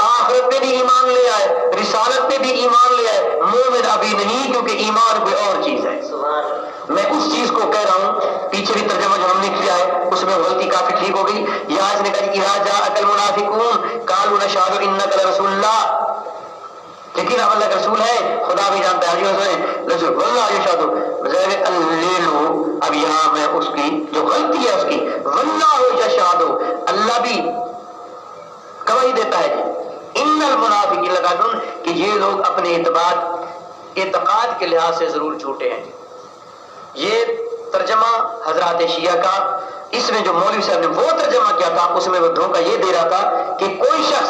آخرت پہ بھی ایمان لے آئے, رسالت پہ بھی ایمان لے آئے, مومن ابھی نہیں, کیونکہ ایمان کوئی اور چیز ہے. میں اس چیز کو کہہ رہا ہوں, پیچھے بھی ترجمہ جو ہم نے کیا ہے اس میں غلطی کافی ٹھیک ہو گئی. یہاں اس نے کہا کہ اذا جاءک المنافقون قالوا نشهد انک لرسول اللہ, لیکن اب اللہ کا رسول ہے, خدا بھی جانتا ہے رسول واللہ یشہد لے لو. اب یہاں میں اس کی جو غلطی ہے اس کی, واللہ یشہد, اللہ بھی گواہی دیتا ہے ان المنافقین لکاذبون, کہ یہ لوگ اپنے اعتقاد کے لحاظ سے ضرور جھوٹے ہیں. یہ ترجمہ حضرات شیعہ کا, اس میں جو مولوی صاحب نے وہ ترجمہ کیا تھا اس میں وہ دھوکہ یہ دے رہا تھا کہ کوئی شخص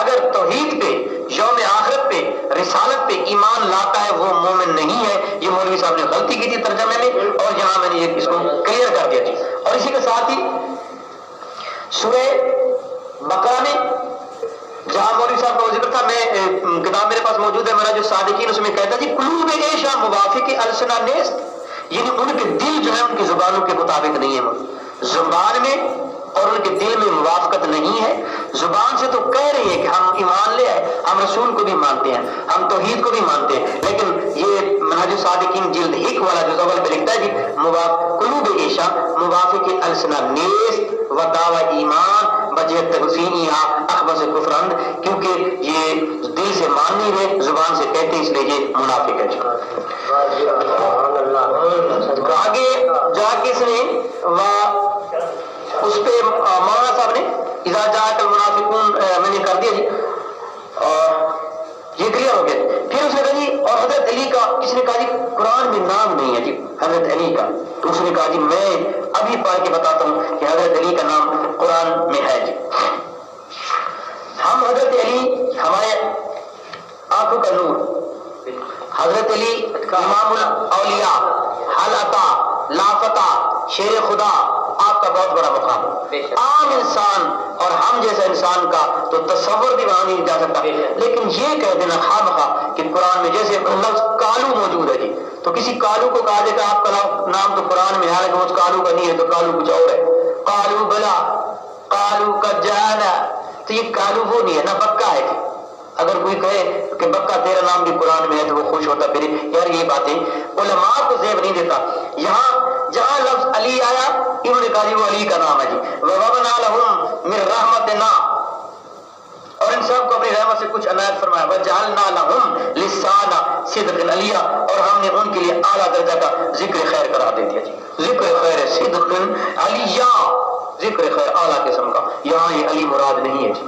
اگر توحید پہ, یوم آخرت پہ, رسالت پہ ایمان لاتا ہے وہ مومن نہیں ہے. یہ مولوی صاحب نے غلطی کی تھی ترجمے میں, اور یہاں میں نے اس کو کلیئر کر دیا تھی. اور اسی کے ساتھ ہی سورہ بقرہ میں جہاں مولوی صاحب کا ذکر تھا, میں کتاب میرے پاس موجود ہے, میرا جو صادقین, اس میں کہتا ہے جی قلوب ایشا موافق السنا نیست, یعنی ان کے دل جو ہے ان کی زبانوں کے مطابق نہیں ہے. زبان میں اور ان کے دل میں موافقت نہیں ہے. زبان سے تو کہہ رہی ہے کہ ہم ایمان لے آئے, ہم رسول کو بھی مانتے ہیں, ہم توحید کو بھی مانتے ہیں, لیکن یہ منہج صادقین جلد 1 والا جو اول پہ لکھتا ہے کہ قلوب ایشا موافق السنا نیست و دعوی ایمان بجے تغفینیہ اخبث کفرند, کیونکہ یہ دل سے مان نہیں رہے, زبان سے کہتے, اس لیے یہ منافق ہے. آگے جا کے اس نے اس پہ مولانا صاحب نے اذا جاءک المنافقون میں نے کر دیا جی, یہ کلیئر ہو گیا. پھر اس نے کہا جی اور حضرت علی کا, کس نے کہا جی قرآن میں نام نہیں ہے جی حضرت علی کا, تو اس نے کہا جی میں ابھی پڑھ کے بتاتا ہوں کہ حضرت علی کا نام قرآن میں ہے جی. ہم حضرت علی ہمارے آنکھوں کا نور, حضرت علی امام الاولیاء, حلقہ, لافتہ, شیر خدا, آپ کا بہت بڑا مقام. عام انسان اور ہم جیسا انسان کا تو تصور بھی وہاں نہیں جا سکتا. لیکن یہ کہہ دینا خواہ کہ قرآن میں جیسے لفظ کالو موجود ہے جی, تو کسی کالو کو کہا جائے کہ آپ کا نام تو قرآن میں ہے, کہ اس کالو کا نہیں ہے, تو کالو کچھ اور ہے. کالو بلا, کالو کا جانا, تو یہ کالو وہ نہیں ہے نا, بکا ہے جی. اگر کوئی کہے کہ بکا تیرا نام بھی قرآن میں ہے تو وہ خوش ہوتا, پھر یار یہ باتیں علماء کو زیب نہیں دیتا. یہاں جہاں لفظ علی آیا انہوں نے کہا جی وہ علی کا نام ہے جی. وَوَهَبْنَا لَهُم مِّن رَحْمَتِنَا, اور ان سب کو اپنی رحمت سے کچھ عنایت فرمایا. وَجَعَلْنَا لَهُمْ لِسَانَ صِدْقٍ عَلِيًّا, اور ہم نے ان کے لیے اعلیٰ درجہ کا ذکر خیر قرار دے دیا جی. ذکر خیر صدق علیٰ, ذکر خیر اعلیٰ قسم کا. یہاں یہ علی مراد نہیں ہے جی.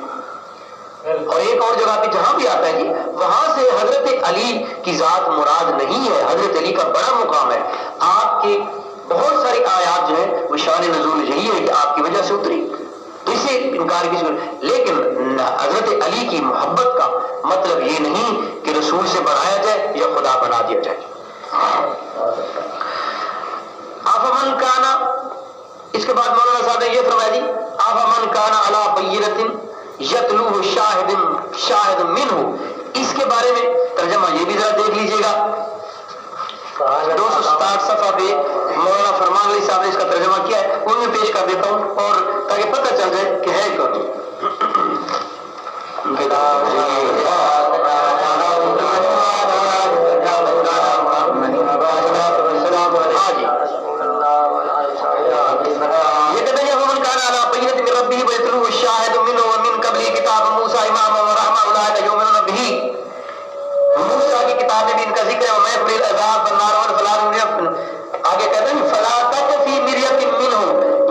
اور ایک اور جگہ پہ جہاں بھی آتا ہے جی وہاں سے حضرت علی کی ذات مراد نہیں ہے. حضرت علی کا بڑا مقام ہے. آپ کے بہت ساری آیات جو ہے وہ شان نزول یہی ہے کہ آپ کی وجہ سے اتری, تو اسے انکار کی ضرورت. لیکن حضرت علی کی محبت کا مطلب یہ نہیں کہ رسول سے بنایا جائے یا خدا بنا دیا جائے. افمن کانا, اس کے بعد مولانا صاحب نے یہ فرمایا جی افمن کانا علی بینۃ یتلوہ شاہد منہ, اس کے بارے میں ترجمہ یہ بھی ذرا دیکھ لیجئے گا. 267 صفحہ پہ مولانا فرمان علی صاحب نے اس کا ترجمہ کیا ہے, ان میں پیش کر دیتا ہوں اور تاکہ پتہ چل جائے کہ ہے کون. یہ کہتے ہیں ومن کان علی بینۃ من ربہ ویتلوہ شاہد منہ ومن قبلہ کتاب موسیٰ اماما ورحمۃ اولئک یؤمنون بہ. موسیٰ کی کتاب میں بھی ان کا ذکر ہے. ومن یکفر العذاب والنار فلا آگے کہتے ہیں فلا تک فی مریۃ منہ.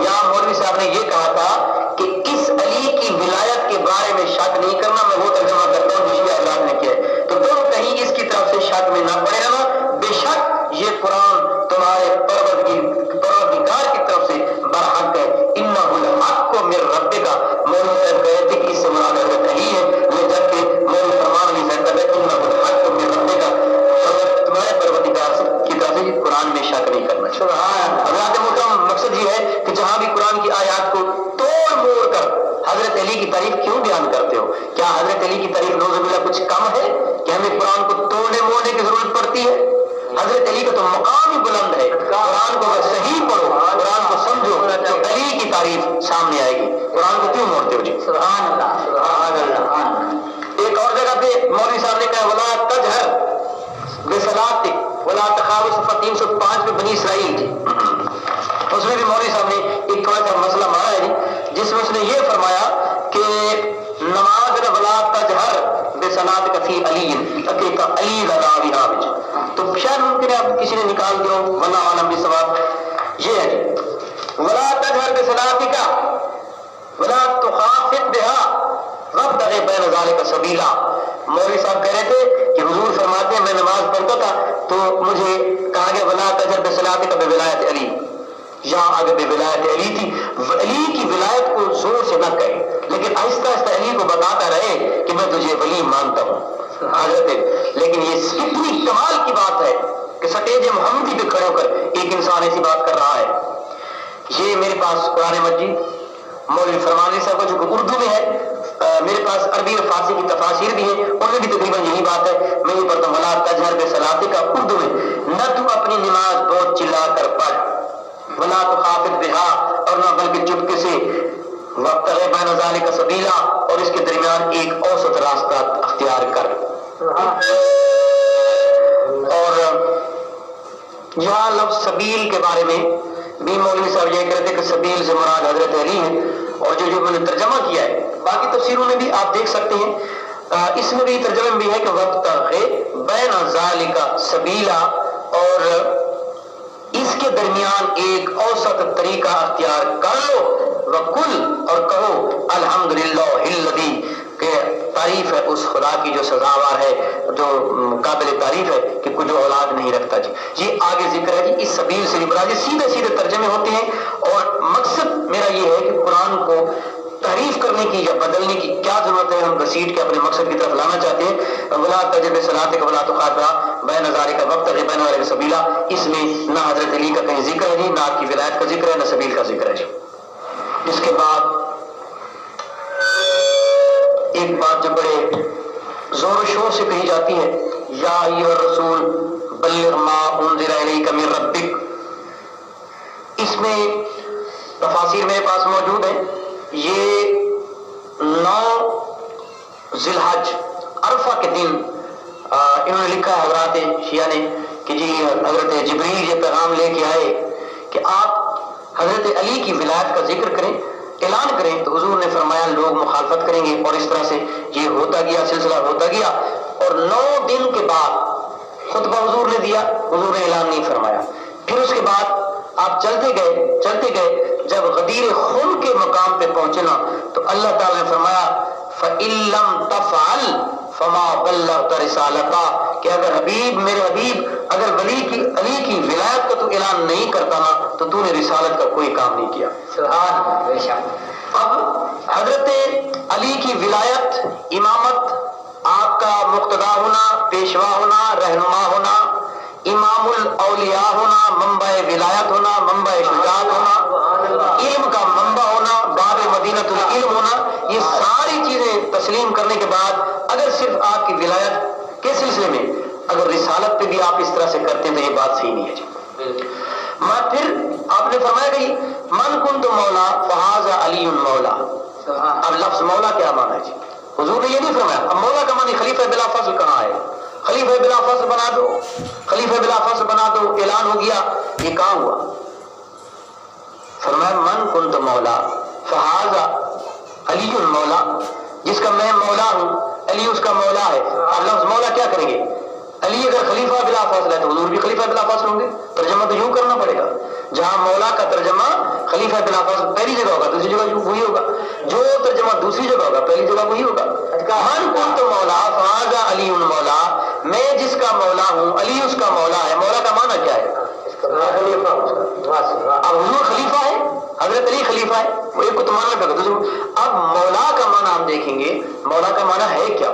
یہاں مولوی صاحب نے یہ کہا تھا کہ اس علی کی ولایت کے بارے میں شک نہیں کرنا. میں وہ ترجمہ کرتا ہوں جو شیعہ حضرات نے کیا ہے, تو تم کہیں اس کی طرف سے شک میں نہ پڑے رہنا. بے شک یہ قرآن تمہارے پروردگار کی طرف سے برحق ہے. انہ الحق من ربک, مولوی صاحب کہتے ہیں کہ اس سے مراد حضرت علی ہے, جبکہ مولوی فرمان علی صاحب کہتے ہیں انہ الحق من ربک, تمہارے پروردگار کی طرف سے قرآن میں شک نہیں کرنا. حضرات محترم, مقصد یہ ہے کہ جہاں بھی قرآن کی آیات کو توڑ موڑ کر حضرت علی کی تعریف کیوں بیان کرتے ہو؟ کیا حضرت علی کی تعریف نعوذ باللہ کچھ کم ہے کہ ہمیں قرآن کو توڑنے موڑنے کی ضرورت پڑتی ہے؟ حضرت علی کا تو مقام ہی بلند ہے. قرآن کو اگر صحیح پڑھو, قرآن کو سمجھو, تو علی کی کی تعریف سامنے آئے گی. قرآن کو کیوں موڑتے ہو جی؟ سبحان اللہ سبحان اللہ. ایک اور جگہ پہ مولوی صاحب نے کہا ولا تجہر بصلاتک ولا تخافت، صفحہ 305 پہ بنی اسرائیل جی. اس میں بھی مولوی صاحب نے ایک تھوڑا سا مسئلہ مارا ہے جی، جس میں اس نے یہ فرمایا کہ نماز ولا تجہر بصلاتک فی علی کہ علی راویہ وچ، تو شاید ممکن ہے اب کسی نے نکال دیا ہو، واللہ عالم بالصواب. یہ ہے جی ولا تجہر بصلاتک ولا تخافت بها وابتغ بین ذلک سبیلا. مولوی صاحب کہہ رہے تھے کہ حضور فرماتے ہیں میں نماز پڑھتا تھا تو مجھے کہا گیا ولا تجہر بصلاتک بولایت علی، یہاں آگے بے ولایت علی تھی، علی کی ولایت کو زور سے نہ کہے لیکن آہستہ آہستہ علی کو بتاتا رہے کہ میں تجھے ولی مانتا ہوں حضرت. لیکن یہ اتنی کمال کی بات ہے کہ سٹیج محمدی پہ کھڑے ہو کر ایک انسان ایسی بات کر رہا ہے. یہ میرے پاس قرآن مجید مولوی فرمانی صاحب کا جو کہ اردو میں ہے، میرے پاس عربی اور فارسی کی تفاسیر بھی ہیں، ان میں بھی تقریباً یہی بات ہے. میں یہ پڑھتا ہوں ولا تجہر بصلاتک کا اردو میں، نہ تو اپنی نماز بہت چلا کر پڑھ، ولا تخافت بہا اور نہ بلکہ چپکے سے، وابتغ بین ذلک سبیلا اور اس کے درمیان ایک اوسط راستہ اختیار کر. اور یہاں لفظ سبیل کے بارے میں بھی مولوی صاحب یہ کہتے ہیں کہ سبیل سے مراد حضرت علی ہے، اور جو میں نے ترجمہ کیا ہے باقی تفسیروں میں بھی آپ دیکھ سکتے ہیں، اس میں بھی ترجمے میں بھی ہے کہ وابتغ بین ذلک سبیلا، اور اس کے درمیان ایک اوسط طریقہ اختیار کر لو. وقل اور کہو الحمدللہ الذی، کہ تعریف ہے اس خدا کی جو سزاوار ہے، جو قابل تعریف ہے کہ کچھ اولاد نہیں رکھتا جی. یہ آگے ذکر ہے جی اس سبیل سے مراد سیدھے سیدھے ترجمے ہوتے ہیں، اور مقصد میرا یہ ہے کہ قرآن کو تعریف کرنے کی یا بدلنے کی کیا ضرورت ہے، ہم گھسیٹ کے اپنے مقصد کی طرف لانا چاہتے ہیں. ولا تجہر بصلاتک ولا تخافت بین ذلک وابتغ بین ذلک سبیلا، اس میں نہ حضرت علی کا کہیں ذکر ہے جی، نہ آپ کی ولایت کا ذکر ہے، نہ سبیل کا ذکر ہے جی. اس کے بعد ایک بات جو بڑے زور و شور سے کہی جاتی ہے، یا ایھا الرسول بلغ ما انزل الیک من ربک. اس میں تفاسیر میرے پاس موجود ہیں. یہ 9 ذی الحج عرفہ کے دن انہوں نے لکھا ہے حضرات شیعہ نے کہ جی حضرت جبریل یہ پیغام لے کے آئے کہ آپ حضرت علی کی ولایت کا ذکر کریں، اعلان کریں. تو حضور نے فرمایا لوگ مخالفت کریں گے، اور اس طرح سے یہ ہوتا گیا، سلسلہ ہوتا گیا. اور 9 دن کے بعد خطبہ حضور نے دیا، حضور نے اعلان نہیں فرمایا. پھر اس کے بعد آپ چلتے گئے، جب غدیر خون کے مقام پہ پہنچے نا تو اللہ تعالی نے فرمایا فَإِن لَّمْ تَفْعَلْ فَمَا بَلَّغْتَ رِسَالَتَهُ، کہ اگر حبیب میرے حبیب اگر علی کی ولایت کا تو اعلان نہیں کرتا نا تو نے رسالت کا کوئی کام نہیں کیا. سبحان بے شک. اب حضرت علی کی ولایت، امامت، آپ کا مقتدا ہونا، پیشوا ہونا، رہنما ہونا، امام الاولیاء ہونا، منبع ولایت ہونا، منبع شجاعت ہونا، علم کا منبع ہونا، باب مدینۃ العلم ہونا، یہ ساری چیزیں تسلیم کرنے کے بعد اگر صرف آپ کی ولایت کے سلسلے میں اگر رسالت پہ بھی آپ اس طرح سے کرتے ہیں تو یہ بات صحیح نہیں ہے جی. پھر آپ نے فرمایا کہ من کنت مولا فہذا علی مولا. اب لفظ مولا کیا مانا ہے جی؟ حضور نے یہ نہیں فرمایا. اب مولا کا معنی خلیفہ بلا فضل کہاں ہے؟ خلیفہ بلا فضل بنا دو، خلیفہ بلا فضل بنا دو، اعلان ہو گیا، یہ کہاں ہوا؟ فرمایا من کنت مولا فہذا علی مولا، جس کا میں مولا ہوں علی اس کا مولا ہے. اب لفظ مولا کیا کریں گے؟ علی اگر خلیفہ بلا فاصل ہے تو حضور بھی خلیفہ بلا فاصل ہوں گے. ترجمہ تو یوں کرنا پڑے گا، جہاں مولا کا ترجمہ خلیفہ بلا فاصل پہلی جگہ ہوگا دوسری جگہ وہی ہوگا، جو ترجمہ دوسری جگہ ہوگا پہلی جگہ وہی ہوگا. من کنت مولا فہذا علی مولا، میں جس کا مولا ہوں علی اس کا مولا ہے. مولا کا معنی کیا ہے؟ اب حضور خلیفہ ہے، حضرت علی خلیفہ ہے، وہ ایک کو تو مانا کرتا دوسرے. اب مولا کا معنی ہم دیکھیں گے، مولا کا معنی ہے کیا؟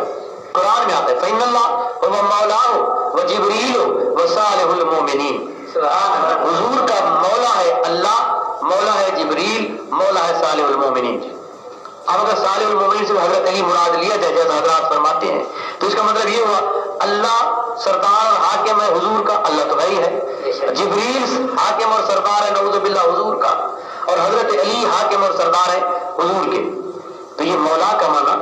قرآن میں آتا ہے فإن اللہ هو مولاه وجبریل وصالح المؤمنین. حضور کا مولا ہے اللہ، مولا ہے جبریل، مولا ہے صالح المؤمنین. اب اگر صالح المؤمنین سے حضرت علی مراد لیا جائے جیسا حضرات فرماتے ہیں تو اس کا مطلب یہ ہوا اللہ سردار اور حاکم ہے حضور کا، اللہ تو وہی ہے. جبریل حاکم اور سردار ہے نعوذ باللہ حضور کا. اور حضرت علی حاکم اور سردار ہیں حضور کے. تو یہ مولا کا معنی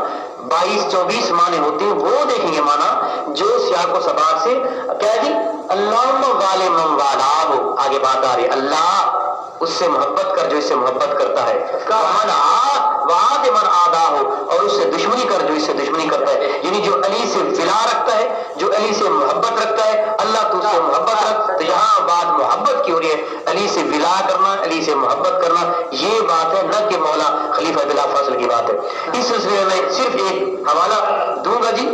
22-24 معنی ہوتے ہیں، وہ دیکھیں گے معنی جو سیاق و سباق سے کیا جی اللہم غالب من والاه، آگے بات آ رہی ہے اللہ اس سے محبت کر جو اس سے محبت کرتا ہے، من عاد من عادہ ہو، اور اس سے دشمنی کر جو اس سے دشمنی کرتا ہے. یعنی جو علی سے ولا رکھتا ہے، جو علی سے محبت رکھتا ہے، اللہ تو اس سے محبت رکھ. تو یہاں بات محبت کی ہو رہی ہے، علی سے ولا کرنا، علی سے محبت کرنا، یہ بات ہے، نہ کہ مولا خلیفہ بلا فضل کی بات ہے. اس سلسلے میں صرف ایک حوالہ دوں گا جی.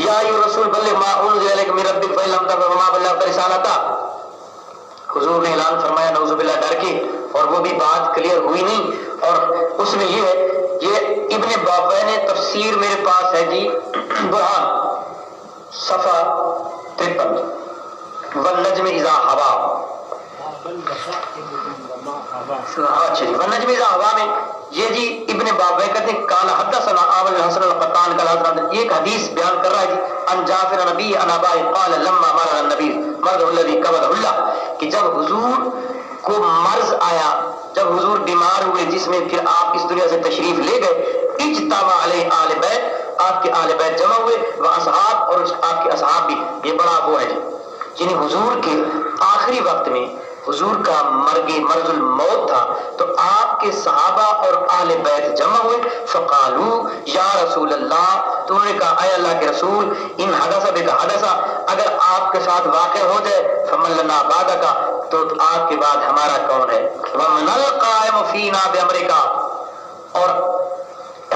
یا ایھا رسول بلغ ما انزل الیک من ربک فإن لم تفعل فما بلغت رسالتہ. حضور نے اعلان فرمایا نعوذ باللہ ڈر کے، اور وہ بھی بات کلیئر ہوئی نہیں. اور اس میں یہ ہے، یہ ابن بابا نے تفسیر میرے پاس ہے جی برہان صفحہ 53 والنجم اذا ہوا. اچھا جی والنجم اذا ہوا میں یہ جی ابن بابا کہتے ہیں قال حدثنا ابو الحسن القطان قال حضرت، یہ ایک حدیث بیان کر رہا ہے جی ان جعفر نبی ان ابا قال لما مر النبی مرض الذي قبضه الله، کہ جب حضور کو مرض آیا، جب حضور بیمار ہوئے جس میں پھر آپ اس دنیا سے تشریف لے گئے، اجتمع علیہ آل بیت، آپ کے آل بیت جمع ہوئے، و اصحاب، اور آپ کے اصحاب بھی. یہ بڑا وہ ہے جی، یعنی حضور کے آخری وقت میں حضور کا مرض الموت تھا، تو آپ کے صحابہ اور آل بیت جمع ہوئے. فقالو یا رسول اللہ، تو انہوں نے کہا اے اللہ کے رسول، ان حدث بک حدث، اگر آپ کے ساتھ واقع ہو جائے، فمن لنا بعدک، تو آپ کے بعد ہمارا کون ہے. ومن القائم فینا بامرک، اور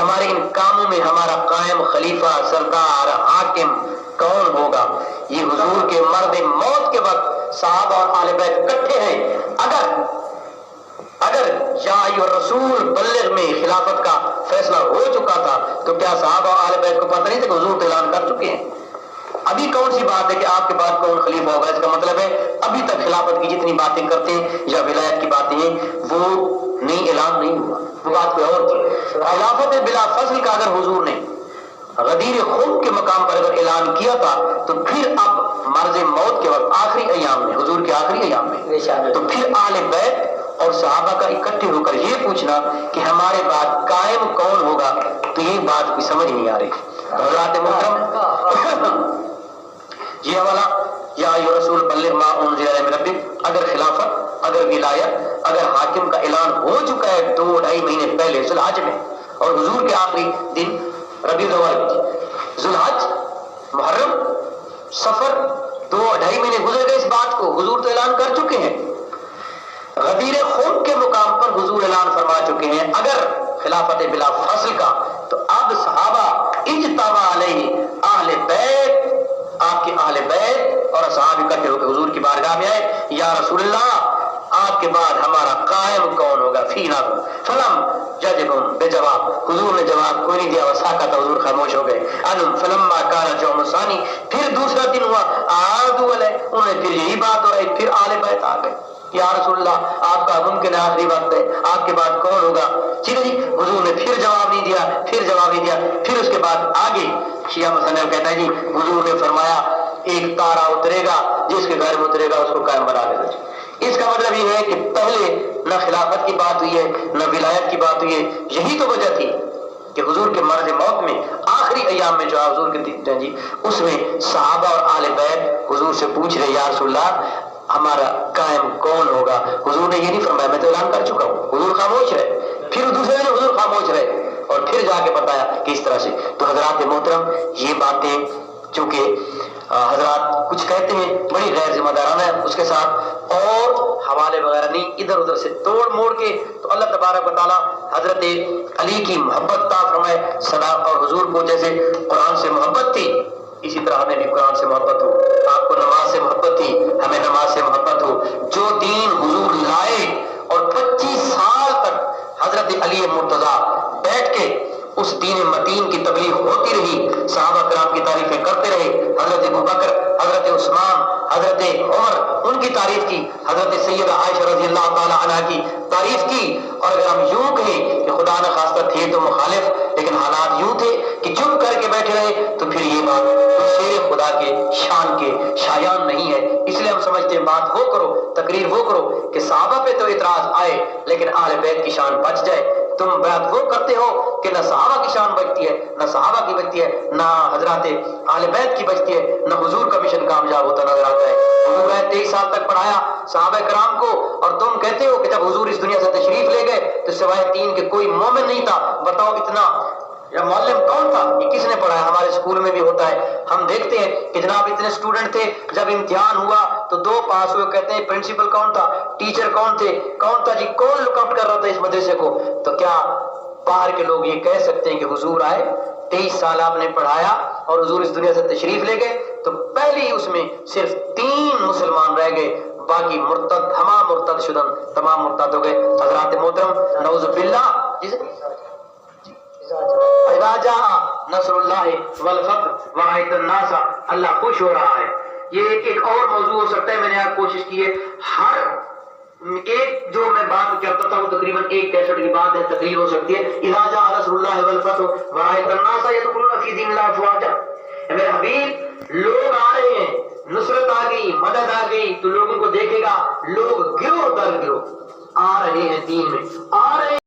ہمارے ان کاموں میں ہمارا قائم خلیفہ سردار حاکم کون ہوگا. یہ حضور کے مرد موت کے وقت صحابہ اور آل بیت اکٹھے ہیں. اگر یا ایھا رسول بلغ میں خلافت کا فیصلہ ہو چکا تھا، تو کیا صحابہ اور آل بیت کو پتہ نہیں تھا کہ حضور تو اعلان کر چکے ہیں. ابھی کون سی بات ہے کہ آپ کے بعد کون خلیفہ ہوگا؟ اس کا مطلب ہے ابھی تک خلافت کی جتنی باتیں کرتے ہیں یا ولایت کی باتیں ہیں وہ نہیں، اعلان نہیں ہوا، وہ بات کوئی اور تھی. خلافت بلا فضل کا اگر حضور نے غدیر خم کے مقام پر اگر اعلان کیا تھا، تو پھر اب مرض موت کے وقت آخری ایام میں، حضور کے آخری ایام میں، تو پھر آل بیت اور صحابہ کا اکٹھے ہو کر یہ پوچھنا کہ ہمارے بعد قائم کون ہوگا، تو یہ بات کوئی سمجھ نہیں آ رہی. حضرات محترم، یہ حوالہ یا ایھا رسول بلغ ما انزل الیک من ربک، اگر خلافت، اگر ولایت، اگر حاکم کا اعلان ہو چکا ہے 2-2.5 مہینے پہلے ذو الحج میں، اور حضور کے آخری دن ربیع الاول، ذو الحج، محرم، سفر، 2-2.5 مہینے گزر گئے، اس بات کو حضور تو اعلان کر چکے ہیں. غدیر خم کے مقام پر حضور اعلان فرما چکے ہیں اگر خلافت بلا فصل کا، تو اب صحابہ اجتمع علیہ اہل بیت، آپ کے اہل بیت اور اصحاب اکٹھے ہو کے حضور کی بارگاہ میں آئے، یا رسول اللہ آپ کے بعد ہمارا قائم کون ہوگا. فینا فلم یجبہم بے جواب، حضور نے جواب کوئی نہیں دیا، وساکت، حضور خاموش ہو گئے. ان فلما کان یوم الثانی، پھر دوسرا دن ہوا، عادوا علیہ، انہوں نے پھر یہی بات ہو رہی، پھر آل بیت آ گئے. یا رسول اللہ آپ کا ممکن ہے آخری وقت ہے، آپ کے بعد کون ہوگا. ٹھیک ہے جی، حضور نے پھر جواب نہیں دیا، پھر جواب نہیں دیا. پھر اس کے بعد آگے شیعہ مصنف کہتا ہے جی حضور نے فرمایا ایک تارا اترے گا، جس کے گھر میں اترے گا اس کو قائم بنا دے گا. اس کا مطلب یہ ہے کہ پہلے نہ خلافت کی بات ہوئی ہے نہ ولایت کی بات ہوئی ہے. یہی تو وجہ تھی کہ حضور کے مرض موت میں آخری ایام میں جو حضور کے دن جی اس میں صحابہ اور آل بیت حضور سے پوچھ رہے یا رسول اللہ ہمارا قائم کون ہوگا. حضور نے یہ نہیں فرمایا میں تو اعلان کر چکا ہوں، حضور خاموش رہے. پھر دوسرے دن حضور خاموش رہے اور پھر جا کے بتایا کہ اس طرح سے. تو حضرات محترم یہ باتیں چونکہ حضرات کچھ کہتے ہیں بڑی غیر ذمہ دارانہ ہے، اس کے ساتھ اور حوالے وغیرہ نہیں، ادھر ادھر سے توڑ موڑ کے. تو اللہ تبارک و تعالیٰ حضرت علی کی محبت عطا فرمائے صدا، اور حضور کو جیسے قرآن سے محبت تھی اسی طرح ہمیں بھی قرآن سے محبت ہو. آپ کو نماز سے محبت تھی، ہمیں نماز سے محبت ہو. جو دین حضور لائے اور 25 سال تک حضرت علی مرتضیٰ بیٹھ کے اس دین متین کی تبلیغ ہوتی رہی، صحابہ کرام کی تعریفیں کرتے رہے، حضرت ابوبکر، حضرت عثمان، حضرت عمر ان کی تعریف کی، حضرت سیدہ عائشہ رضی اللہ تعالی عنہ کی تعریف کی۔ اور اگر ہم یوں کہیں کہ خدا نہ خواستہ تھے تو مخالف، لیکن حالات یوں تھے کہ چپ کر کے بیٹھے رہے، تو پھر یہ بات شیر خدا کے شان کے شایان نہیں ہے۔ اس لیے ہم سمجھتے ہیں بات وہ کرو، تقریر وہ کرو کہ صحابہ پہ تو اعتراض آئے لیکن اہل بیت کی شان بچ جائے۔ تم بات وہ کرتے ہو کہ نہ صحابہ کی شان بچتی ہے، نہ صحابہ کی بچتی ہے، نہ حضرات اہل بیت کی بچتی ہے، نہ حضور کا مشن کامیاب ہوتا نظر آتا ہے۔ حضور نے 23 سال تک پڑھایا صحابہ کرام کو، اور تم کہتے ہو کہ جب حضور اس دنیا سے تشریف لے گئے تو سوائے 3 کے کوئی مومن نہیں تھا۔ بتاؤ اتنا یا معلم کون تھا؟ یہ کس نے پڑھایا؟ ہمارے اسکول میں بھی ہوتا ہے، ہم دیکھتے ہیں کہ جناب اتنے اسٹوڈنٹ تھے، جب امتحان ہوا تو 2 پاس ہوئے، کہتے ہیں پرنسپل کون تھا، ٹیچر کون تھے، کون تھا جی، کون لک آؤٹ کر رہا تھا اس مدرسے کو؟ تو کیا باہر کے لوگ یہ کہہ سکتے ہیں کہ حضور آئے، 23 سال آپ نے پڑھایا اور حضور اس دنیا سے تشریف لے گئے تو پہلی اس میں صرف 3 مسلمان رہ گئے، باقی مرتد، ہما مرتد شدن، تمام مرتد ہو گئے۔ حضرات محترم، نعوذ باللہ، اذا جاء نصر اللہ والفتح ورأیت الناس، اللہ خوش ہو رہا ہے۔ یہ ایک اور موضوع ہو سکتا ہے، میں نے آپ کوشش کی ہے ہر ایک جو میں بات کرتا تھا وہ تقریباً 1 کیسٹ کی بات ہے، تقریر ہو سکتی ہے۔ اذا جاء نصر اللہ والفتح ورأیت الناس يدخلون فی دین اللہ افواجا، میرے حبیب لوگ آ رہے ہیں، نصرت آ گئی، مدد آ گئی تو لوگوں کو دیکھے گا، لوگ گروہ در گروہ آ رہے ہیں، دین میں آ رہے ہیں۔